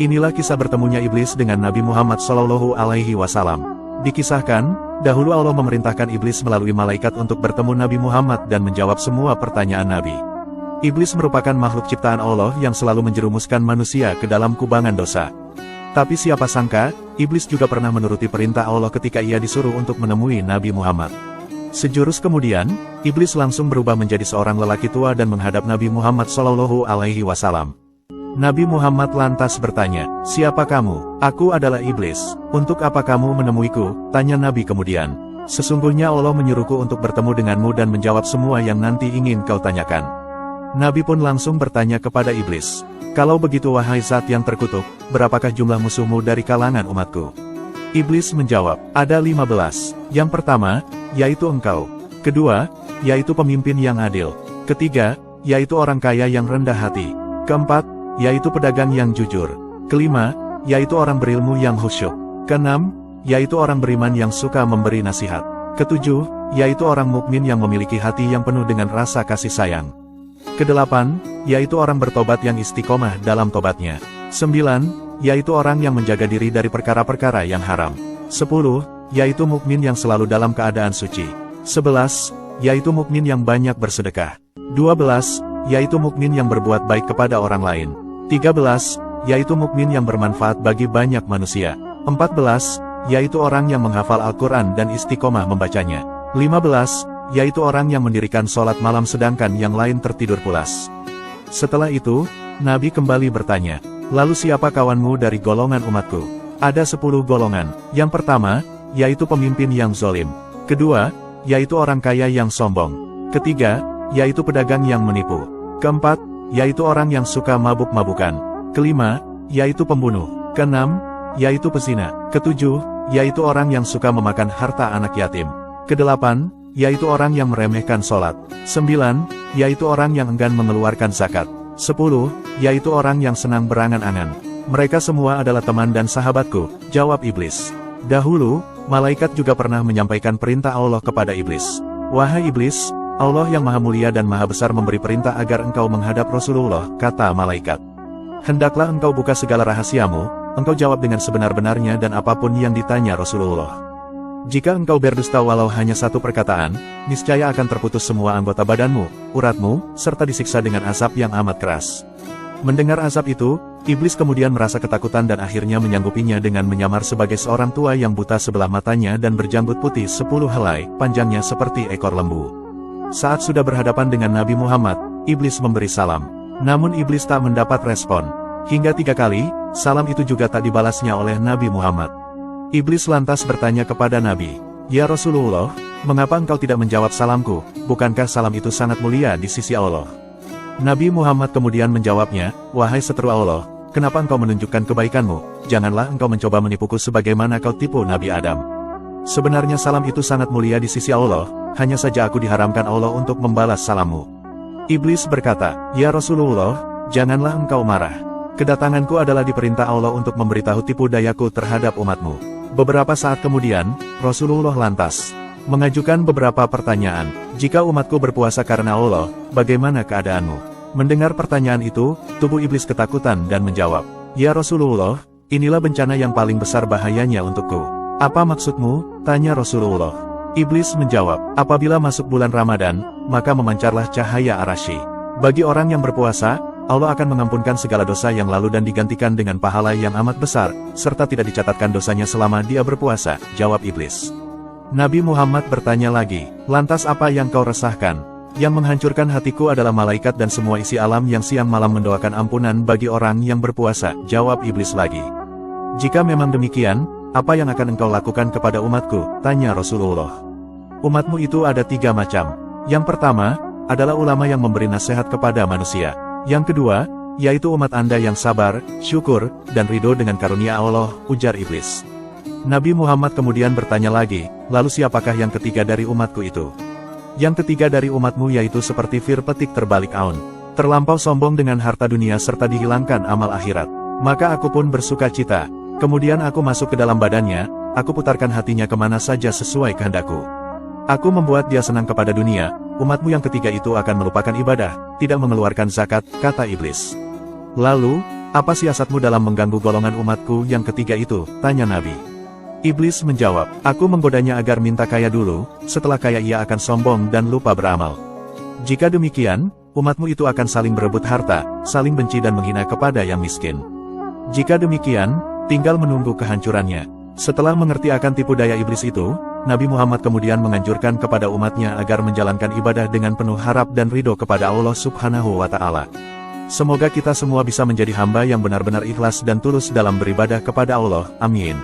Inilah kisah bertemunya iblis dengan Nabi Muhammad SAW. Dikisahkan, dahulu Allah memerintahkan iblis melalui malaikat untuk bertemu Nabi Muhammad dan menjawab semua pertanyaan Nabi. Iblis merupakan makhluk ciptaan Allah yang selalu menjerumuskan manusia ke dalam kubangan dosa. Tapi siapa sangka, iblis juga pernah menuruti perintah Allah ketika ia disuruh untuk menemui Nabi Muhammad. Sejurus kemudian, iblis langsung berubah menjadi seorang lelaki tua dan menghadap Nabi Muhammad SAW. Nabi Muhammad lantas bertanya, "Siapa kamu?" "Aku adalah iblis. Untuk apa kamu menemuiku?" tanya Nabi kemudian. "Sesungguhnya Allah menyuruhku untuk bertemu denganmu dan menjawab semua yang nanti ingin kau tanyakan." Nabi pun langsung bertanya kepada iblis, "Kalau begitu wahai zat yang terkutuk, berapakah jumlah musuhmu dari kalangan umatku?" Iblis menjawab, "Ada 15. Yang pertama, yaitu engkau. Kedua, yaitu pemimpin yang adil. Ketiga, yaitu orang kaya yang rendah hati. Keempat, yaitu pedagang yang jujur. Kelima, yaitu orang berilmu yang khusyuk. Keenam, yaitu orang beriman yang suka memberi nasihat. Ketujuh, yaitu orang mukmin yang memiliki hati yang penuh dengan rasa kasih sayang. Kedelapan, yaitu orang bertobat yang istiqomah dalam tobatnya. 9, yaitu orang yang menjaga diri dari perkara-perkara yang haram. 10, yaitu mukmin yang selalu dalam keadaan suci. 11, yaitu mukmin yang banyak bersedekah. 12, yaitu mukmin yang berbuat baik kepada orang lain. 13, yaitu mukmin yang bermanfaat bagi banyak manusia. 14, yaitu orang yang menghafal Al-Quran dan istiqomah membacanya. 15, yaitu orang yang mendirikan sholat malam sedangkan yang lain tertidur pulas. Setelah itu, Nabi kembali bertanya, "Lalu siapa kawanmu dari golongan umatku?" "Ada 10 golongan. Yang pertama, yaitu pemimpin yang zolim. Kedua, yaitu orang kaya yang sombong. Ketiga, yaitu pedagang yang menipu. Keempat, yaitu orang yang suka mabuk-mabukan. Kelima, yaitu pembunuh. Keenam, yaitu pezina. Ketujuh, yaitu orang yang suka memakan harta anak yatim. Kedelapan, yaitu orang yang meremehkan sholat. 9, yaitu orang yang enggan mengeluarkan zakat. 10, yaitu orang yang senang berangan-angan. Mereka semua adalah teman dan sahabatku," jawab iblis. Dahulu, malaikat juga pernah menyampaikan perintah Allah kepada iblis. "Wahai iblis, Allah yang maha mulia dan maha besar memberi perintah agar engkau menghadap Rasulullah," kata malaikat. "Hendaklah engkau buka segala rahasiamu, engkau jawab dengan sebenar-benarnya dan apapun yang ditanya Rasulullah. Jika engkau berdusta walau hanya satu perkataan, niscaya akan terputus semua anggota badanmu, uratmu, serta disiksa dengan azab yang amat keras." Mendengar azab itu, iblis kemudian merasa ketakutan dan akhirnya menyanggupinya dengan menyamar sebagai seorang tua yang buta sebelah matanya dan berjanggut putih 10 helai, panjangnya seperti ekor lembu. Saat sudah berhadapan dengan Nabi Muhammad, iblis memberi salam. Namun iblis tak mendapat respon. Hingga 3 kali, salam itu juga tak dibalasnya oleh Nabi Muhammad. Iblis lantas bertanya kepada Nabi, "Ya Rasulullah, mengapa engkau tidak menjawab salamku? Bukankah salam itu sangat mulia di sisi Allah?" Nabi Muhammad kemudian menjawabnya, "Wahai seteru Allah, kenapa engkau menunjukkan kebaikanmu? Janganlah engkau mencoba menipuku sebagaimana kau tipu Nabi Adam. Sebenarnya salam itu sangat mulia di sisi Allah, hanya saja aku diharamkan Allah untuk membalas salammu." Iblis berkata, "Ya Rasulullah, janganlah engkau marah. Kedatanganku adalah diperintah Allah untuk memberitahu tipu dayaku terhadap umatmu." Beberapa saat kemudian, Rasulullah lantas mengajukan beberapa pertanyaan. "Jika umatku berpuasa karena Allah, bagaimana keadaanmu?" Mendengar pertanyaan itu, tubuh iblis ketakutan dan menjawab, "Ya Rasulullah, inilah bencana yang paling besar bahayanya untukku." "Apa maksudmu?" tanya Rasulullah. Iblis menjawab, "Apabila masuk bulan Ramadan, maka memancarlah cahaya Arasy. Bagi orang yang berpuasa, Allah akan mengampunkan segala dosa yang lalu dan digantikan dengan pahala yang amat besar, serta tidak dicatatkan dosanya selama dia berpuasa," jawab iblis. Nabi Muhammad bertanya lagi, "Lantas apa yang kau resahkan?" "Yang menghancurkan hatiku adalah malaikat dan semua isi alam yang siang malam mendoakan ampunan bagi orang yang berpuasa," jawab iblis lagi. "Jika memang demikian, apa yang akan engkau lakukan kepada umatku?" tanya Rasulullah. "Umatmu itu ada 3 macam. Yang pertama, adalah ulama yang memberi nasihat kepada manusia. Yang kedua, yaitu umat Anda yang sabar, syukur, dan ridho dengan karunia Allah," ujar iblis. Nabi Muhammad kemudian bertanya lagi, "Lalu siapakah yang ketiga dari umatku itu?" "Yang ketiga dari umatmu yaitu seperti fir petik terbalik aun. Terlampau sombong dengan harta dunia serta dihilangkan amal akhirat. Maka aku pun bersuka cita. Kemudian aku masuk ke dalam badannya, aku putarkan hatinya kemana saja sesuai kehendakku. Aku membuat dia senang kepada dunia. Umatmu yang ketiga itu akan melupakan ibadah, tidak mengeluarkan zakat," kata iblis. Lalu, Apa siasatmu dalam mengganggu golongan umatku yang ketiga itu? Tanya Nabi. Iblis menjawab, aku menggodanya agar minta kaya dulu, setelah kaya ia akan sombong dan lupa beramal. Jika demikian, umatmu itu akan saling berebut harta, saling benci dan menghina kepada yang miskin. Jika demikian, tinggal menunggu kehancurannya. Setelah mengerti akan tipu daya iblis itu, Nabi Muhammad kemudian menganjurkan kepada umatnya agar menjalankan ibadah dengan penuh harap dan ridho kepada Allah Subhanahu wa Ta'ala. Semoga kita semua bisa menjadi hamba yang benar-benar ikhlas dan tulus dalam beribadah kepada Allah. Amin.